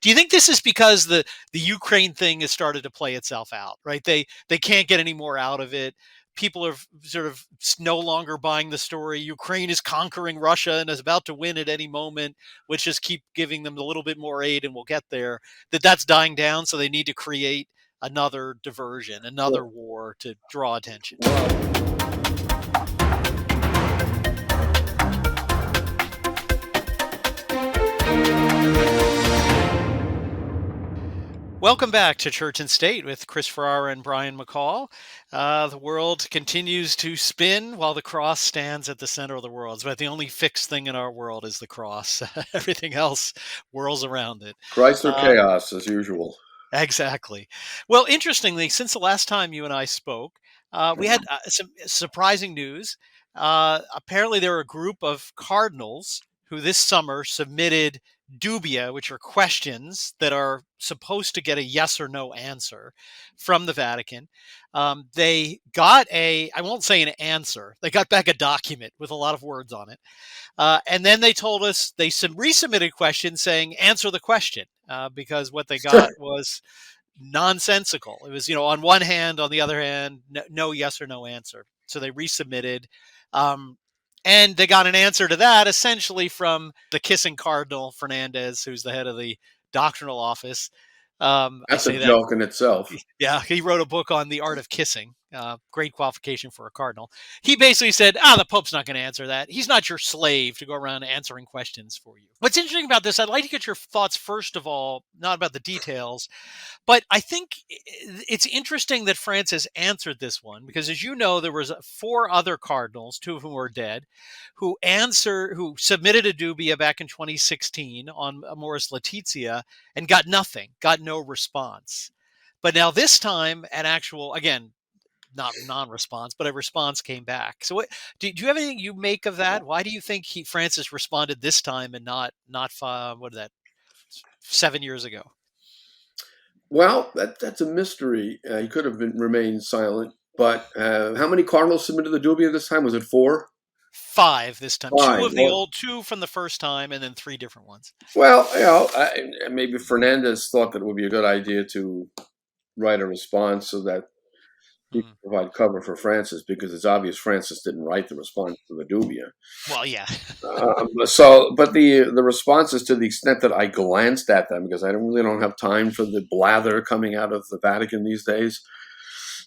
Do you think this is because the Ukraine thing has started to play itself out, right? They can't get any more out of it. People are sort of no longer buying the story. Ukraine is conquering Russia and is about to win at any moment. Let's just keep giving them a little bit more aid and we'll get there. That's dying down, so they need to create another diversion, another Well, war to draw attention. well, Welcome back to Church and State with Chris Farrar and Brian McCall. The world continues to spin while the cross stands at the center of the world. It's about the only fixed thing in our world is the cross. Everything else whirls around it. Christ or Uh, chaos, as usual. exactly. Well, interestingly, since the last time you and I spoke, we had some surprising news. Apparently, there are a group of cardinals who this summer submitted dubia, which are questions that are supposed to get a yes or no answer from the Vatican. They got I won't say an answer, they got back a document with a lot of words on it. And then they told us they resubmitted questions saying, answer the question, because what they got was nonsensical. It was, on one hand, on the other hand, no yes or no answer. So they resubmitted. And they got an answer to that essentially from the kissing Cardinal Fernandez, who's the head of the doctrinal office. I That's a say that, joke in itself. yeah, he wrote a book on the art of kissing. Great qualification for a cardinal. He basically said, the Pope's not going to answer that. He's not your slave to go around answering questions for you. What's interesting about this, I'd like to get your thoughts, first of all, not about the details, but I think it's interesting that Francis answered this one because, as you know, there was four other cardinals, two of whom are dead, who submitted a dubia back in 2016 on Amoris Laetitia and got nothing, got no response. But now this time, an actual, again, not non-response, but a response came back. So, do you have anything you make of that? Why do you think Francis responded this time and not what is that, 7 years ago? Well, that's a mystery. He could have remained silent. But how many cardinals submitted the dubia this time? Was it four? Five this time. Two Five. of the old, two from the first time, and then three different ones. Well, maybe Fernandez thought that it would be a good idea to write a response so that he Hmm. could provide cover for Francis, because it's obvious Francis didn't write the response to the dubia. Well, yeah. But the responses, to the extent that I glanced at them, because I really don't have time for the blather coming out of the Vatican these days,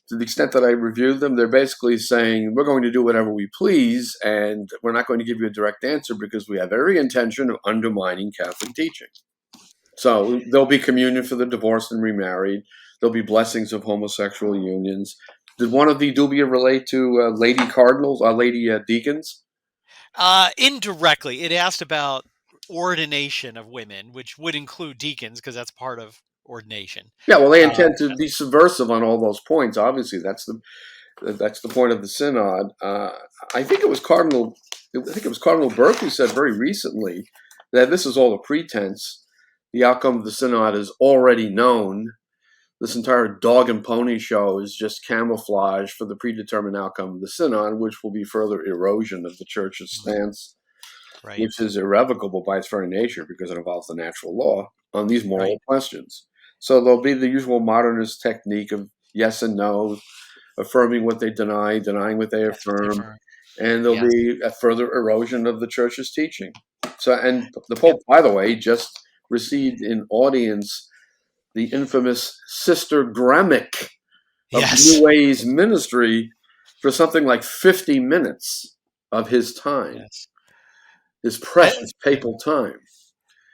to the extent that I reviewed them, they're basically saying, we're going to do whatever we please, and we're not going to give you a direct answer because we have every intention of undermining Catholic teaching. So there'll be communion for the divorced and remarried. There'll be blessings of homosexual unions. Did one of the dubia relate to lady cardinals, lady deacons? Indirectly, it asked about ordination of women, which would include deacons because that's part of ordination. Yeah, well, they Uh, intend to be subversive on all those points. Obviously, that's the point of the synod. I think it was Cardinal. I think it was Cardinal Burke who said very recently that this is all a pretense. The outcome of the synod is already known. This entire dog and pony show is just camouflage for the predetermined outcome of the synod, which will be further erosion of the church's stance, right, which is irrevocable by its very nature because it involves the natural law on these moral right. questions. So there'll be the usual modernist technique of yes and no, affirming what they deny, denying what they That's what they affirm, affirm. and there'll Yes. be a further erosion of the church's teaching. So, and the Yep. Pope, by the way, just received in audience the infamous Sister Gramick of Yes. New Ways Ministry for something like 50 minutes of his time, Yes. his A- precious papal time.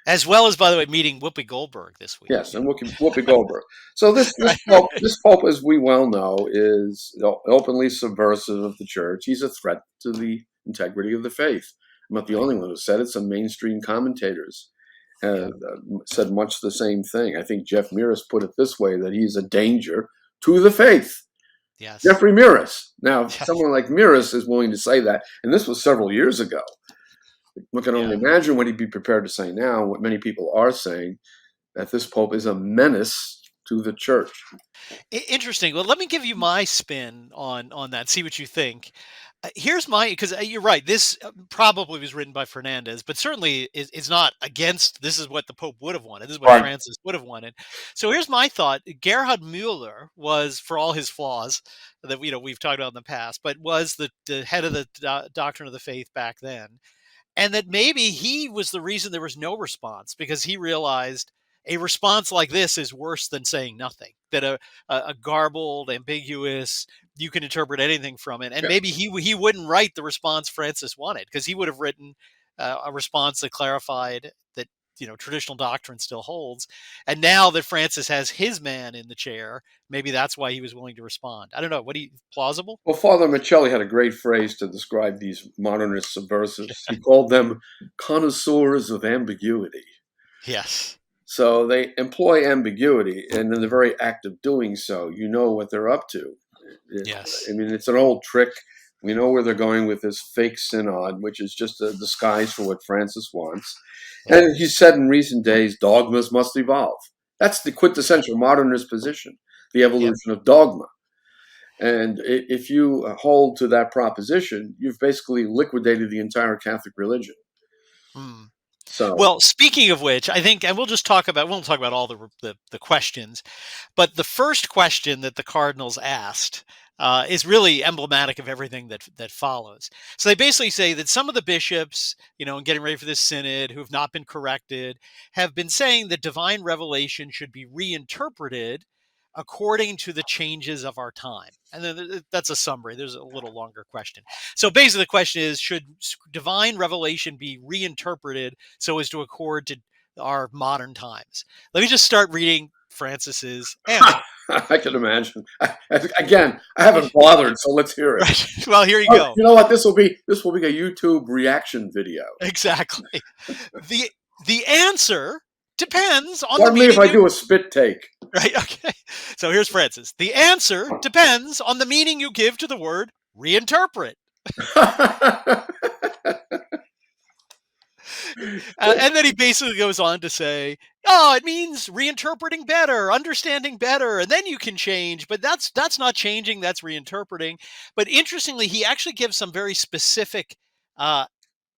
As well as, by the way, meeting Whoopi Goldberg this week. Yes, and Whoopi Goldberg. So this Right. Pope, as we well know, is openly subversive of the church. He's a threat to the integrity of the faith. I'm not the only one who said it. Some mainstream commentators have said much the same thing. I think Jeff Meares put it this way, that he's a danger to the faith. Yes. Jeffrey Meares. Now, Yes. someone like Meares is willing to say that, and this was several years ago. One can only imagine what he'd be prepared to say now, what many people are saying, that this Pope is a menace to the church. Interesting. Well, let me give you my spin on that. See what you think. Here's my, because you're right. This probably was written by Fernandez, but certainly is not against. This is what the Pope would have wanted. This is what Right. Francis would have wanted. So here's my thought: Gerhard Mueller was, for all his flaws that we've talked about in the past, but was the head of the doctrine of the faith back then, and that maybe he was the reason there was no response, because he realized a response like this is worse than saying nothing. That a garbled, ambiguous, you can interpret anything from it, and Yeah. maybe he wouldn't write the response Francis wanted, because he would have written a response that clarified that traditional doctrine still holds. And now that Francis has his man in the chair, maybe that's why he was willing to respond. I don't know. What do you plausible? Well, Father Michelli had a great phrase to describe these modernist subversives. He called them connoisseurs of ambiguity. Yes. So they employ ambiguity, and in the very act of doing so, you know what they're up to. Yes. I mean, it's an old trick. We know where they're going with this fake synod, which is just a disguise for what Francis wants. Yeah. And he said in recent days, dogmas must evolve. That's the quintessential modernist position, the Yep. evolution of dogma. And if you hold to that proposition, you've basically liquidated the entire Catholic religion. Hmm. So, Well, speaking of which, I think, and we'll talk about all the questions, but the first question that the cardinals asked is really emblematic of everything that follows. So they basically say that some of the bishops, in getting ready for this synod, who have not been corrected, have been saying that divine revelation should be reinterpreted according to the changes of our time. And then that's a summary. There's a little longer question. So basically, the question is, should divine revelation be reinterpreted so as to accord to our modern times? Let me just start reading Francis's answer. I can imagine. Again, I haven't bothered, so let's hear it. Right. Well, here you Oh, go. you know what? This will be a YouTube reaction video. Exactly. The the answer depends on the Pardon me if meaning I you do a spit take. right. Okay. So here's Francis. The answer depends on the meaning you give to the word reinterpret. And then he basically goes on to say, "Oh, it means reinterpreting better, understanding better, and then you can change." But that's not changing; that's reinterpreting. But interestingly, he actually gives some very specific uh, I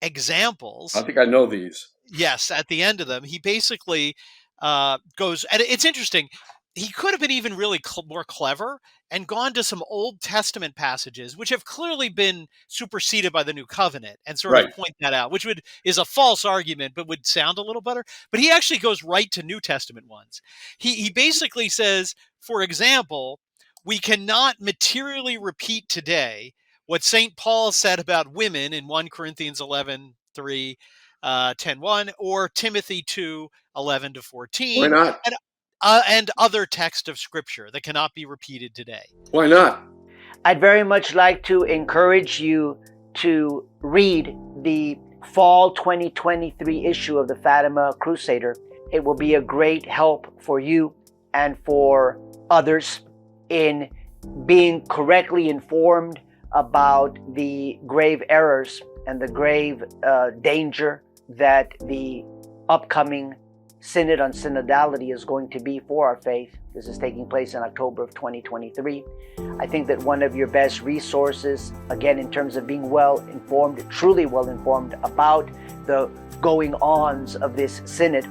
examples. think I know these. Yes, at the end of them, he basically goes, and it's interesting. He could have been even really more clever and gone to some Old Testament passages, which have clearly been superseded by the New Covenant, and sort of Right. point that out, which would is a false argument, but would sound a little better. But he actually goes right to New Testament ones. He basically says, for example, we cannot materially repeat today what St. Paul said about women in 1 Corinthians 11:3, 10:1, or Timothy 2:11 to Why 14, not? and other texts of scripture that cannot be repeated today. Why not? I'd very much like to encourage you to read the fall 2023 issue of the Fatima Crusader. It will be a great help for you and for others in being correctly informed about the grave errors and the grave danger that the upcoming Synod on Synodality is going to be for our faith. This is taking place in October of 2023. I think that one of your best resources, again, in terms of being well informed, truly well informed about the going ons of this Synod,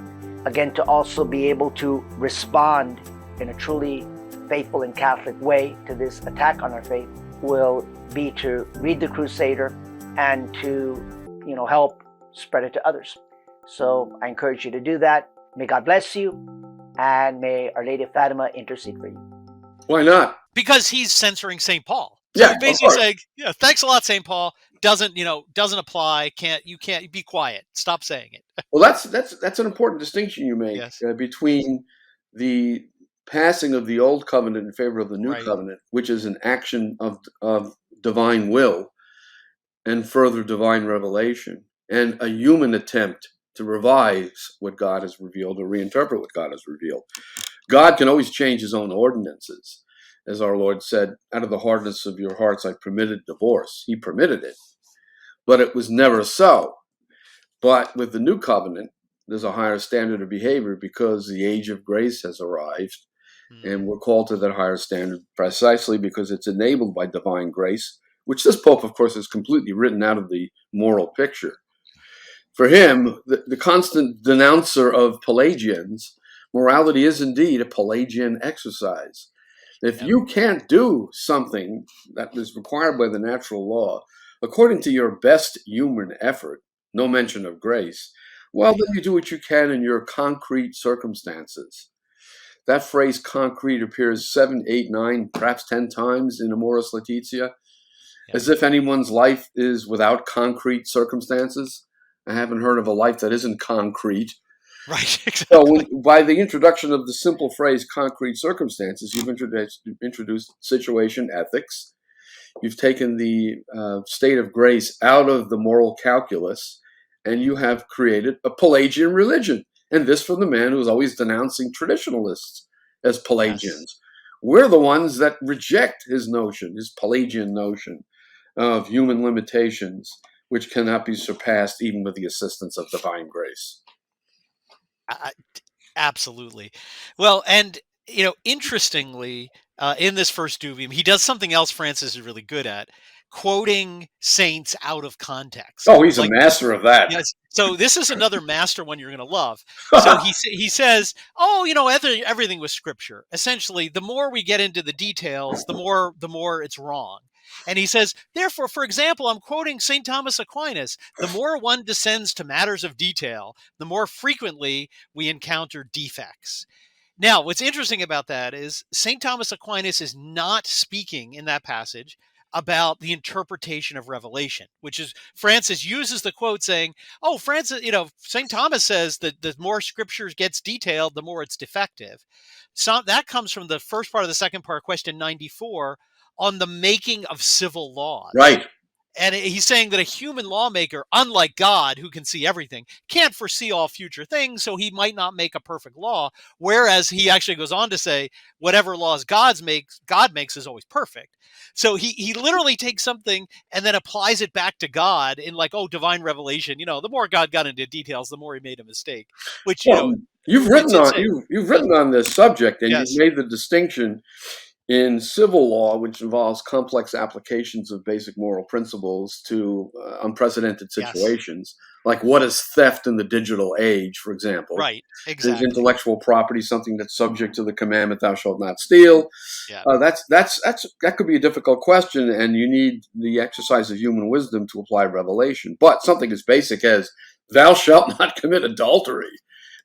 again, to also be able to respond in a truly faithful and Catholic way to this attack on our faith, will be to read the Crusader and to, help spread it to others. So I encourage you to do that. May God bless you, and may Our Lady of Fatima intercede for you. Why not? Because he's censoring St. Paul. So Yeah, he's of basically course. saying, thanks a lot, St. Paul. Doesn't apply. You can't be quiet. Stop saying it. Well, that's an important distinction you make Yes. between the passing of the old covenant in favor of the new Right. covenant, which is an action of divine will and further divine revelation, and a human attempt to revise what God has revealed or reinterpret what God has revealed. God can always change his own ordinances. As our Lord said, out of the hardness of your hearts I permitted divorce. He permitted it, but it was never so. But with the new covenant, there's a higher standard of behavior because the age of grace has arrived, and Mm. we're called to that higher standard precisely because it's enabled by divine grace, which this Pope, of course, is completely written out of the moral picture. For him, the constant denouncer of Pelagians, morality is indeed a Pelagian exercise. If Yep. you can't do something that is required by the natural law, according to your best human effort, no mention of grace, well, then you do what you can in your concrete circumstances. That phrase concrete appears 7, 8, 9, perhaps 10 times in Amoris Laetitia, Yep. as if anyone's life is without concrete circumstances. I haven't heard of a life that isn't concrete. Right. Exactly. So by the introduction of the simple phrase concrete circumstances, you've introduced situation ethics. You've taken the state of grace out of the moral calculus, and you have created a Pelagian religion. And this from the man who's always denouncing traditionalists as Pelagians. Yes. We're the ones that reject his notion, his Pelagian notion of human limitations, which cannot be surpassed even with the assistance of divine grace. Absolutely. Well, and interestingly, in this first Dubium, he does something else Francis is really good at: quoting saints out of context. Oh, he's a Like, master of that. yes. So this is another master one you're going to love. So he says, "Oh, everything was scripture." Essentially, the more we get into the details, the more it's wrong. And he says, therefore, for example, I'm quoting St. Thomas Aquinas: the more one descends to matters of detail, the more frequently we encounter defects. Now, what's interesting about that is St. Thomas Aquinas is not speaking in that passage about the interpretation of Revelation, which is Francis uses the quote saying, "Oh, Francis, St. Thomas says that the more scriptures gets detailed, the more it's defective." So that comes from the first part of the second part, question 94, on the making of civil laws. Right. And he's saying that a human lawmaker, unlike God, who can see everything, can't foresee all future things, so he might not make a perfect law. Whereas he actually goes on to say, whatever laws God makes is always perfect. So he literally takes something and then applies it back to God in divine revelation. The more God got into details, the more he made a mistake. Which Well, you've it's written on insane. you've written on this subject, and you've Yes. made the distinction in civil law, which involves complex applications of basic moral principles to unprecedented Yes. situations, like what is theft in the digital age, for example. Right. Is Exactly. intellectual property something that's subject to the commandment, "Thou shalt not steal"? Yeah. That could be a difficult question, and you need the exercise of human wisdom to apply revelation. But something as basic as "Thou shalt not commit adultery."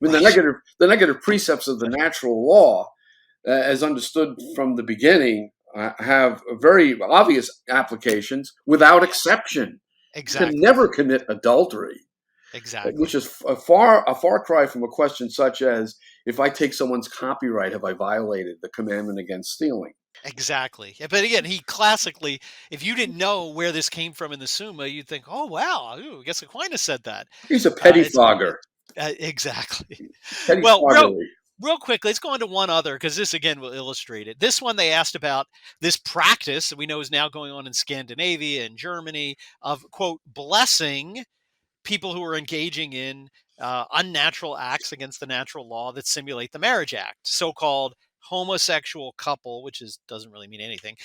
I mean, Right. the negative precepts of the natural law, as understood from the beginning, have very obvious applications without exception. You can Exactly. never commit adultery, which Exactly. is a far cry from a question such as, if I take someone's copyright, have I violated the commandment against stealing? Exactly. Yeah, but again, he classically, if you didn't know where this came from in the Summa, you'd think, "Oh, wow, I guess Aquinas said that." He's a It's pettifogger. exactly. Well, Pettifoggery. real quick, let's go on to one other, because this again will illustrate it. This one, they asked about this practice that we know is now going on in Scandinavia and Germany of, quote, blessing people who are engaging in unnatural acts against the natural law that simulate the marriage act, so-called homosexual couple, which doesn't really mean anything,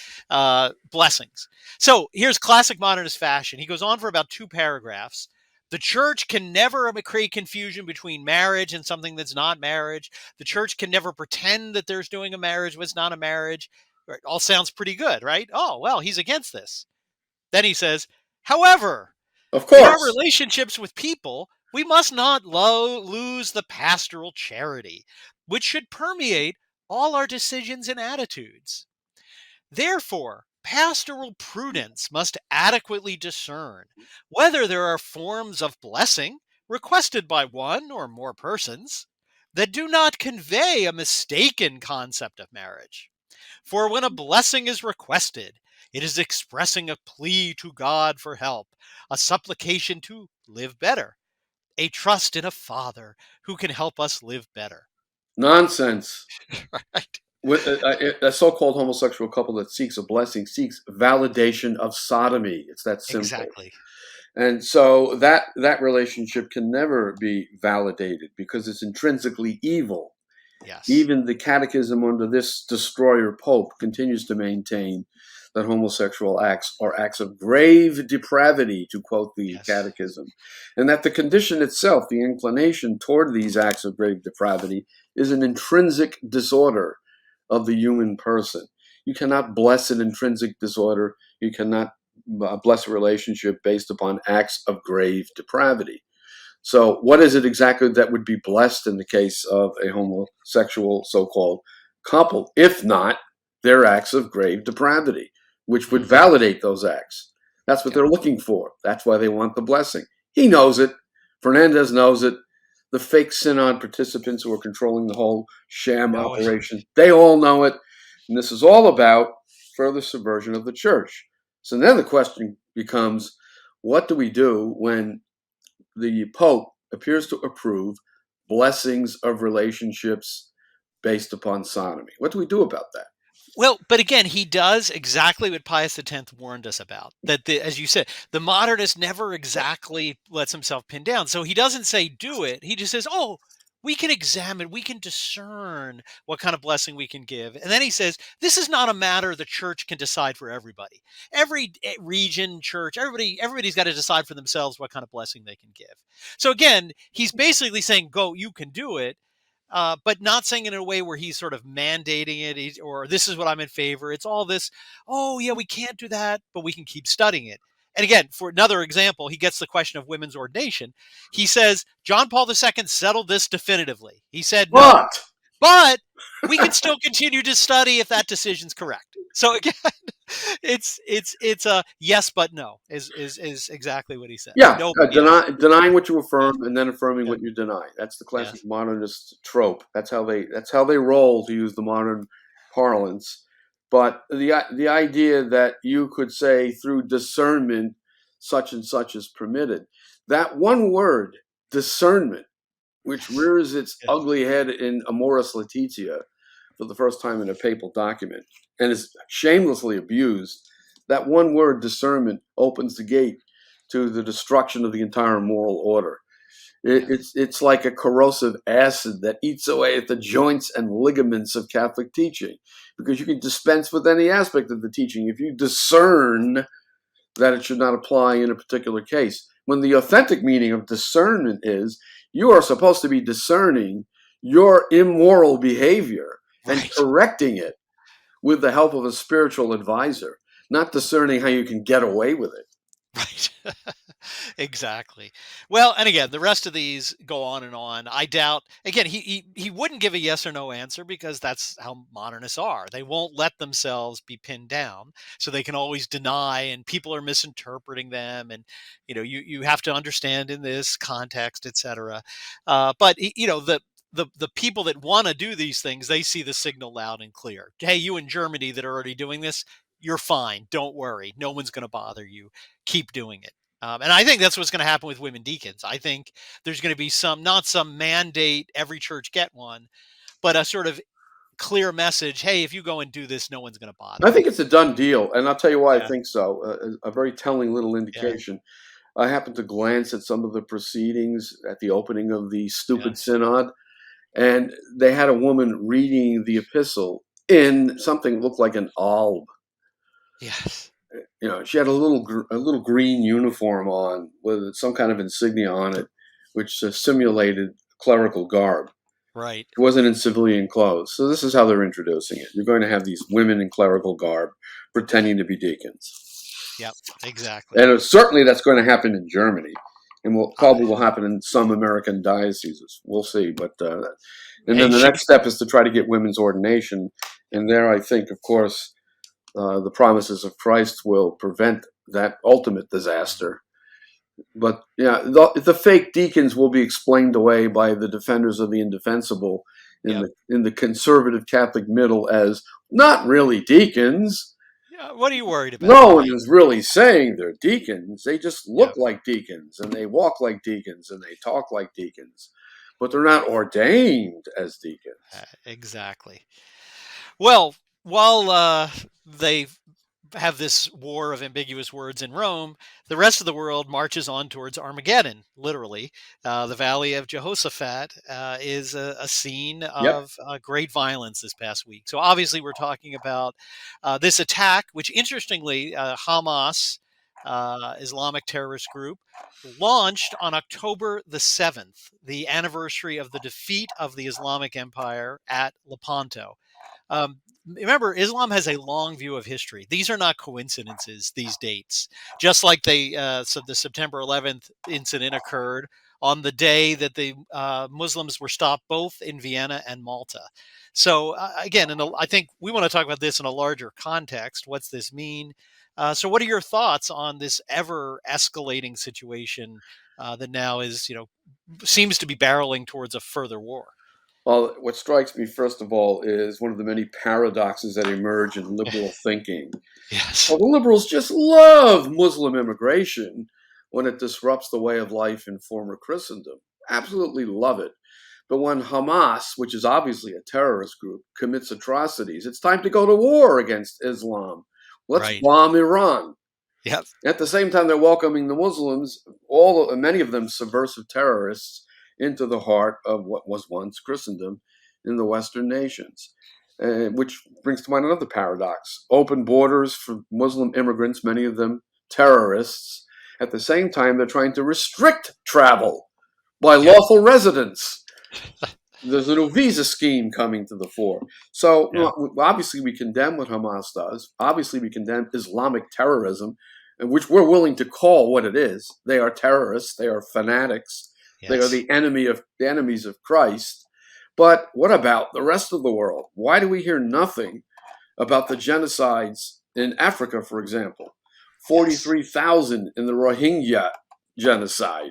blessings. So here's classic modernist fashion. He goes on for about 2 paragraphs. The church can never create confusion between marriage and something that's not marriage. The church can never pretend that there's doing a marriage when it's not a marriage. Right? All sounds pretty good, right? Oh, well, he's against this. Then he says, however, Of in our course. relationships with people, we must not lose the pastoral charity, which should permeate all our decisions and attitudes. Therefore, pastoral prudence must adequately discern whether there are forms of blessing requested by one or more persons that do not convey a mistaken concept of marriage. For when a blessing is requested, it is expressing a plea to God for help, a supplication to live better, a trust in a Father who can help us live better. Nonsense. Right? With a so-called homosexual couple that seeks a blessing seeks validation of sodomy. It's that simple. Exactly. And so that relationship can never be validated because it's intrinsically evil. Yes. Even the catechism under this destroyer pope continues to maintain that homosexual acts are acts of grave depravity, to quote the Yes. Catechism, and that the condition itself, the inclination toward these acts of grave depravity, is an intrinsic disorder of the human person. You cannot bless an intrinsic disorder. You cannot bless a relationship based upon acts of grave depravity. So, what is it exactly that would be blessed in the case of a homosexual so-called couple, if not their acts of grave depravity, which would Mhm. validate those acts? That's what Yep. they're looking for. That's why they want the blessing. He knows it. Fernandez knows it. The fake synod participants who are controlling the whole sham No. operation, they all know it. And this is all about further subversion of the church. So then the question becomes, what do we do when the Pope appears to approve blessings of relationships based upon sodomy? What do we do about that? Well, but again, he does exactly what Pius X warned us about. That, as you said, the modernist never exactly lets himself pin down. So he doesn't say do it. He just says, "Oh, we can examine, we can discern what kind of blessing we can give." And then he says, "This is not a matter the church can decide for everybody. Every region, church, everybody's got to decide for themselves what kind of blessing they can give." So again, he's basically saying, "Go, you can do it." But not saying it in a way where he's sort of mandating it, or this is what I'm in favor. It's all this, oh, yeah, we can't do that, but we can keep studying it. And again, for another example, he gets the question of women's ordination. He says, John Paul II settled this definitively. He said no, But but we can still continue to study if that decision's correct. So again, it's a yes but no is exactly what he says. yeah, No, but yes. denying what you Yeah, affirm and then affirming yeah, what you deny. That's the classic yes, modernist trope. That's how they roll, to use the modern parlance. But the idea that you could say through discernment such and such is permitted. That one word, discernment, which yes, rears its yes, ugly head in Amoris Laetitia for the first time in a papal document and is shamelessly abused, that one word, discernment, opens the gate to the destruction of the entire moral order. yeah, It's like a corrosive acid that eats away at the joints and ligaments of Catholic teaching, because you can dispense with any aspect of the teaching if you discern that it should not apply in a particular case. When the authentic meaning of discernment is you are supposed to be discerning your immoral behavior and right. correcting it with the help of a spiritual advisor, not discerning how you can get away with it. Right. Exactly. Well, and again, the rest of these go on and on. I doubt, again, he wouldn't give a yes or no answer because that's how modernists are. They won't let themselves be pinned down, so they can always deny, and people are misinterpreting them. And, you have to understand in this context, etc. But, the people that want to do these things, they see the signal loud and clear. Hey, you in Germany that are already doing this, you're fine. Don't worry. No one's going to bother you. Keep doing it. And I think that's what's going to happen with women deacons. I think there's going to be not some mandate, every church get one, but a sort of clear message. Hey, if you go and do this, no one's going to bother I think you. it's a done deal, and I'll tell you why I Yeah. think so. A very telling little Yeah. indication. I happened to glance at some of the proceedings at the opening of the stupid Yes. synod, and they had a woman reading the epistle in something that looked like an alb. Yes. She had a little green uniform on with some kind of insignia on it, which simulated clerical garb. Right. It wasn't in civilian clothes. So this is how they're introducing it. You're going to have these women in clerical garb pretending to be deacons. Yep. Exactly. And certainly that's going to happen in Germany, and Uh, probably will happen in some American dioceses. We'll see. But and hey, then the should next step is to try to get women's ordination. And there, I think, of course, the promises of Christ will prevent that ultimate disaster. But yeah, the fake deacons will be explained away by the defenders of the indefensible in yep. the conservative Catholic middle as not really deacons. Yeah. What are you worried about? No one Right. is really saying they're deacons. They just look Yep. like deacons and they walk like deacons and they talk like deacons, but they're not ordained as deacons. Exactly. Well, while they have this war of ambiguous words in Rome, the rest of the world marches on towards Armageddon, literally. The Valley of Jehoshaphat is a scene Yep. of great violence this past week. So obviously, we're talking about this attack, which interestingly, Hamas, Islamic terrorist group, launched on October the 7th, the anniversary of the defeat of the Islamic Empire at Lepanto. Remember, Islam has a long view of history. These are not coincidences, these dates. Just like so the September 11th incident occurred on the day that the Muslims were stopped both in Vienna and Malta. So again, I think we want to talk about this in a larger context. What's this mean? So what are your thoughts on this ever escalating situation that now is, seems to be barreling towards a further war? Well, what strikes me, first of all, is one of the many paradoxes that emerge in liberal thinking. Yes. Well, the liberals just love Muslim immigration when it disrupts the way of life in former Christendom. Absolutely love it. But when Hamas, which is obviously a terrorist group, commits atrocities, it's time to go to war against Islam. Let's Right. bomb Iran. Yep. At the same time, they're welcoming the Muslims, many of them subversive terrorists, into the heart of what was once Christendom in the Western nations. Which brings to mind another paradox. Open borders for Muslim immigrants, many of them terrorists. At the same time, they're trying to restrict travel by Yep. lawful residents. There's a new visa scheme coming to the fore. So Yeah. obviously we condemn what Hamas does. Obviously we condemn Islamic terrorism, which we're willing to call what it is. They are terrorists. They are fanatics. They are Yes. the enemies of Christ. But what about the rest of the world? Why do we hear nothing about the genocides in Africa, for example? 43,000 in the Rohingya genocide.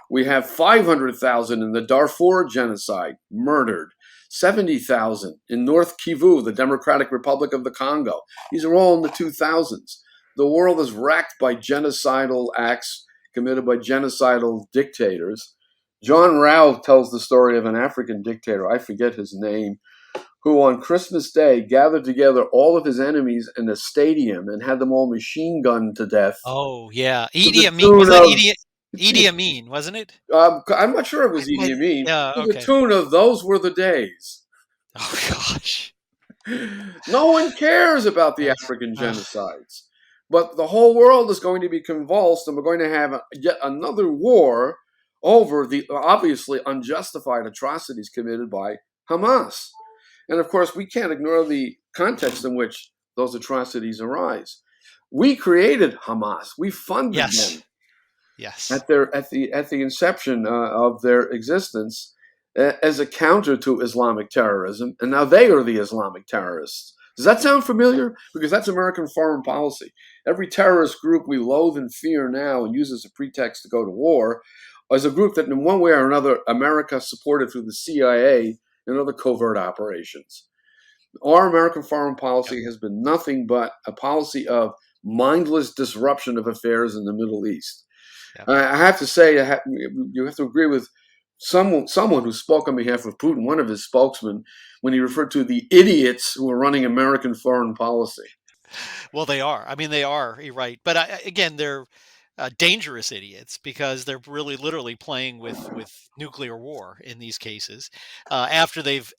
We have 500,000 in the Darfur genocide, murdered. 70,000 in North Kivu, the Democratic Republic of the Congo. These are all in the 2000s. The world is racked by genocidal acts committed by genocidal dictators. John Rao tells the story of an African dictator, I forget his name, who on Christmas Day gathered together all of his enemies in a stadium and had them all machine gunned to death. Oh yeah, To Idi the Amin, was tune that of, Idi Amin, wasn't it? I'm not sure it was Idi Amin, Yeah. to the Okay. tune of "Those Were the Days." Oh gosh. No one cares about the African genocides, but the whole world is going to be convulsed, and we're going to have yet another war over the obviously unjustified atrocities committed by Hamas. And of course, we can't ignore the context in which those atrocities arise. We created Hamas. We funded Yes. them Yes. at the inception of their existence as a counter to Islamic terrorism, and now they are the Islamic terrorists. Does that sound familiar? Because that's American foreign policy. Every terrorist group we loathe and fear now and use as a pretext to go to war is a group that in one way or another America supported through the CIA and other covert operations. Our American foreign policy has been nothing but a policy of mindless disruption of affairs in the Middle East. Yep. I have to say, you have to agree with someone who spoke on behalf of Putin, one of his spokesmen, when he referred to the idiots who are running American foreign policy. Well, they are. I mean, they are. You're right. But again, they're dangerous idiots because they're really literally playing with nuclear war in these cases after they've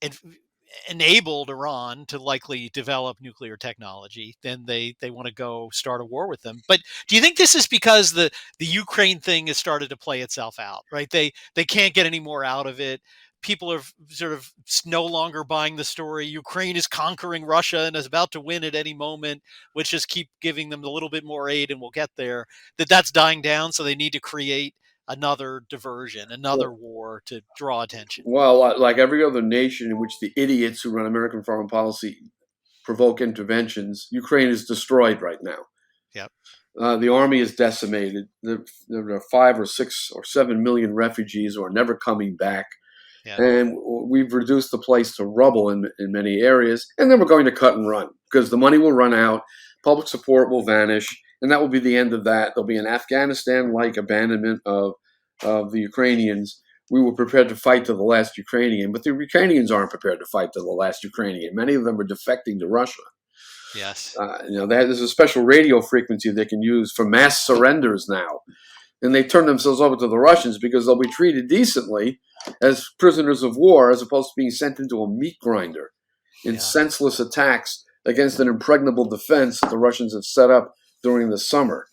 enabled Iran to likely develop nuclear technology. Then they want to go start a war with them. But do you think this is because the Ukraine thing has started to play itself out? Right? They can't get any more out of it. People are sort of no longer buying the story. Ukraine is conquering Russia and is about to win at any moment. Let's just keep giving them a little bit more aid and we'll get there. That's dying down, so they need to create another diversion, another war to draw attention. Well, like every other nation in which the idiots who run American foreign policy provoke interventions, Ukraine is destroyed right now. Yep. The army is decimated. There are 5 or 6 or 7 million refugees who are never coming back. Yep. And we've reduced the place to rubble in many areas. And then we're going to cut and run because the money will run out, public support will vanish, and that will be the end of that. There'll be an Afghanistan-like abandonment of the Ukrainians. We were prepared to fight to the last Ukrainian, but the Ukrainians aren't prepared to fight to the last Ukrainian. Many of them are defecting to Russia. Yes. There's a special radio frequency they can use for mass surrenders now. And they turn themselves over to the Russians because they'll be treated decently as prisoners of war as opposed to being sent into a meat grinder in senseless attacks against an impregnable defense that the Russians have set up during the summer.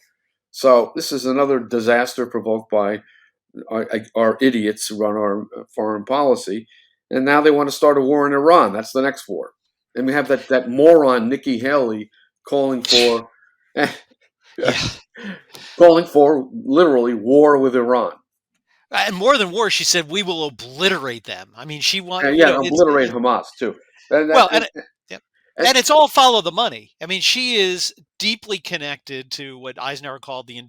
So this is another disaster provoked by our idiots who run our foreign policy. And now they want to start a war in Iran. That's the next war. And we have that moron, Nikki Haley, calling for calling for literally war with Iran. And more than war, she said, we will obliterate them. I mean, she wants, obliterate Hamas too. And it's all follow the money. I mean, she is deeply connected to what Eisenhower called the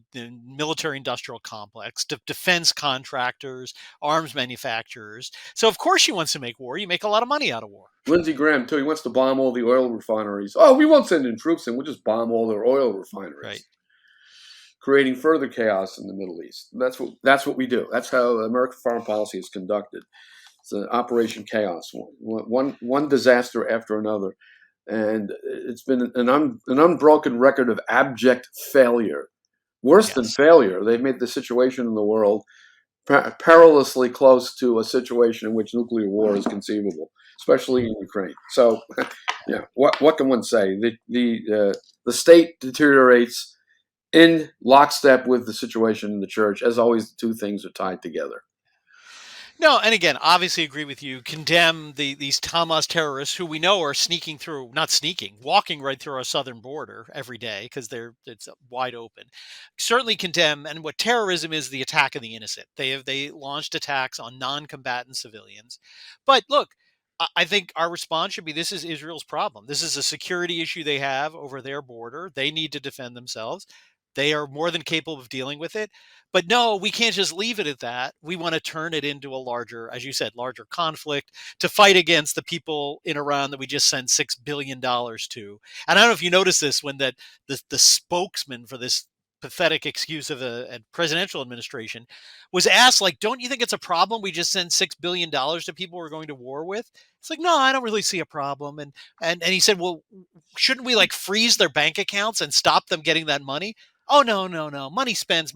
military-industrial complex, defense contractors, arms manufacturers. So, of course, she wants to make war. You make a lot of money out of war. Lindsey Graham, too, he wants to bomb all the oil refineries. Oh, we won't send in troops in. We'll just bomb all their oil refineries. Right. Creating further chaos in the Middle East. That's what we do. That's how American foreign policy is conducted. It's an Operation Chaos, one disaster after another. And it's been an unbroken record of abject failure. Worse than failure, they've made the situation in the world perilously close to a situation in which nuclear war is conceivable, especially in Ukraine. So, what can one say? The state deteriorates in lockstep with the situation in the church. As always, the two things are tied together. No, and again, obviously agree with you. Condemn these Hamas terrorists who we know are walking right through our southern border every day because it's wide open. Certainly condemn. And what terrorism is, the attack of the innocent. They launched attacks on non-combatant civilians. But look, I think our response should be, this is Israel's problem. This is a security issue they have over their border. They need to defend themselves. They are more than capable of dealing with it. But no, we can't just leave it at that. We want to turn it into a larger, as you said, larger conflict to fight against the people in Iran that we just sent $6 billion to. And I don't know if you noticed this when the spokesman for this pathetic excuse of a presidential administration was asked, like, don't you think it's a problem we just send $6 billion to people we're going to war with? It's like, no, I don't really see a problem. And he said, well, shouldn't we like freeze their bank accounts and stop them getting that money? Oh, no. Money spent.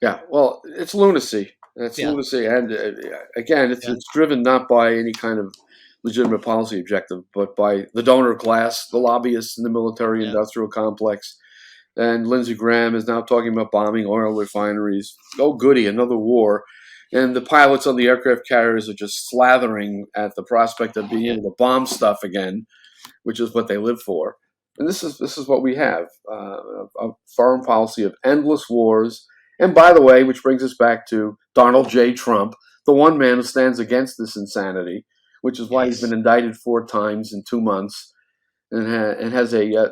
Yeah, well, it's lunacy. It's lunacy. And again, it's driven not by any kind of legitimate policy objective, but by the donor class, the lobbyists in the military-industrial complex. And Lindsey Graham is now talking about bombing oil refineries. Oh, goody, another war. And the pilots on the aircraft carriers are just slathering at the prospect of being able to bomb stuff again, which is what they live for. And this is what we have, a foreign policy of endless wars. And by the way, which brings us back to Donald J. Trump, the one man who stands against this insanity, which is why he's been indicted 4 times in 2 months and has a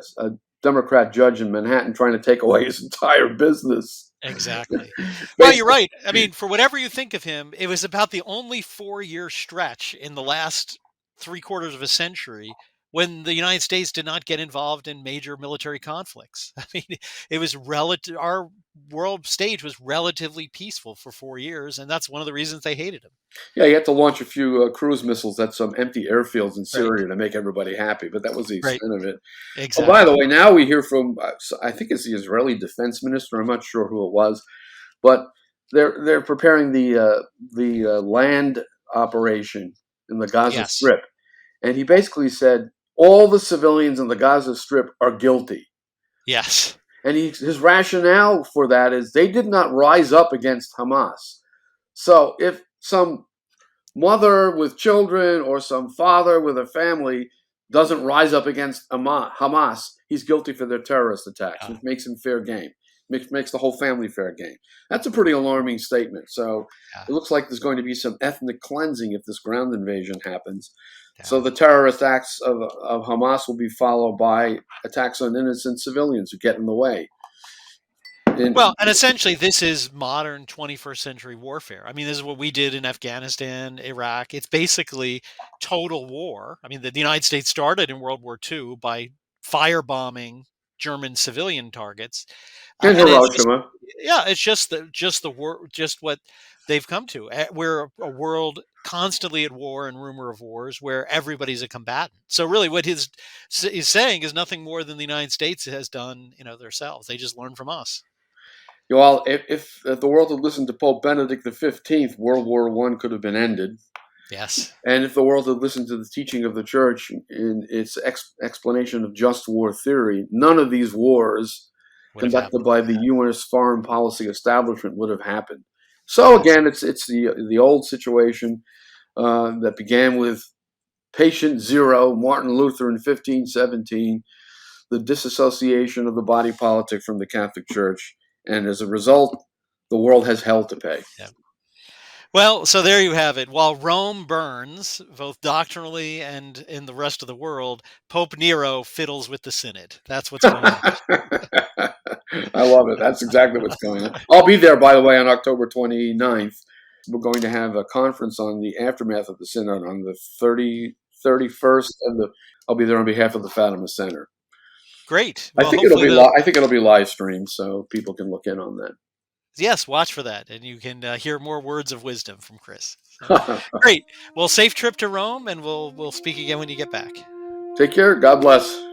Democrat judge in Manhattan trying to take away his entire business. Exactly. Well, you're right. I mean, for whatever you think of him, it was about the only 4-year stretch in the last 3/4 of a century when the United States did not get involved in major military conflicts. I mean, it was our world stage was relatively peaceful for 4 years, and that's one of the reasons they hated him. Yeah, you had to launch a few cruise missiles at some empty airfields in Syria to make everybody happy, but that was the extent of it. Exactly. Oh, by the way, now we hear from, I think it's the Israeli defense minister, I'm not sure who it was, but they're preparing the land operation in the Gaza Strip. And he basically said, all the civilians in the Gaza Strip are guilty. Yes. And his rationale for that is they did not rise up against Hamas. So if some mother with children or some father with a family doesn't rise up against Hamas, he's guilty for their terrorist attacks, which makes him fair game. Makes the whole family fair game. That's a pretty alarming statement. So it looks like there's going to be some ethnic cleansing if this ground invasion happens. So the terrorist acts of Hamas will be followed by attacks on innocent civilians who get in the way. And essentially, this is modern 21st century warfare. I mean, this is what we did in Afghanistan, Iraq. It's basically total war. I mean, the United States started in World War II by firebombing German civilian targets. And Hiroshima. It's just what they've come to. We're a world constantly at war and rumor of wars where everybody's a combatant. So really what he's saying is nothing more than the United States has done, themselves. They just learn from us. Well, if the world had listened to Pope Benedict XV, World War I could have been ended. Yes. And if the world had listened to the teaching of the church in its explanation of just war theory, none of these wars conducted by the U.S. foreign policy establishment would have happened. So again, it's the old situation that began with patient zero, Martin Luther in 1517, the disassociation of the body politic from the Catholic Church. And as a result, the world has hell to pay. Yeah. Well, so there you have it. While Rome burns, both doctrinally and in the rest of the world, Pope Nero fiddles with the Synod. That's what's going on. I love it. That's exactly what's going on. I'll be there, by the way, on October 29th. We're going to have a conference on the aftermath of the Synod on the 31st, and I'll be there on behalf of the Fatima Center. Great. Well, I think it'll be live streamed, so people can look in on that. Yes, watch for that, and you can hear more words of wisdom from Chris. So, great. Well, safe trip to Rome, and we'll speak again when you get back. Take care. God bless.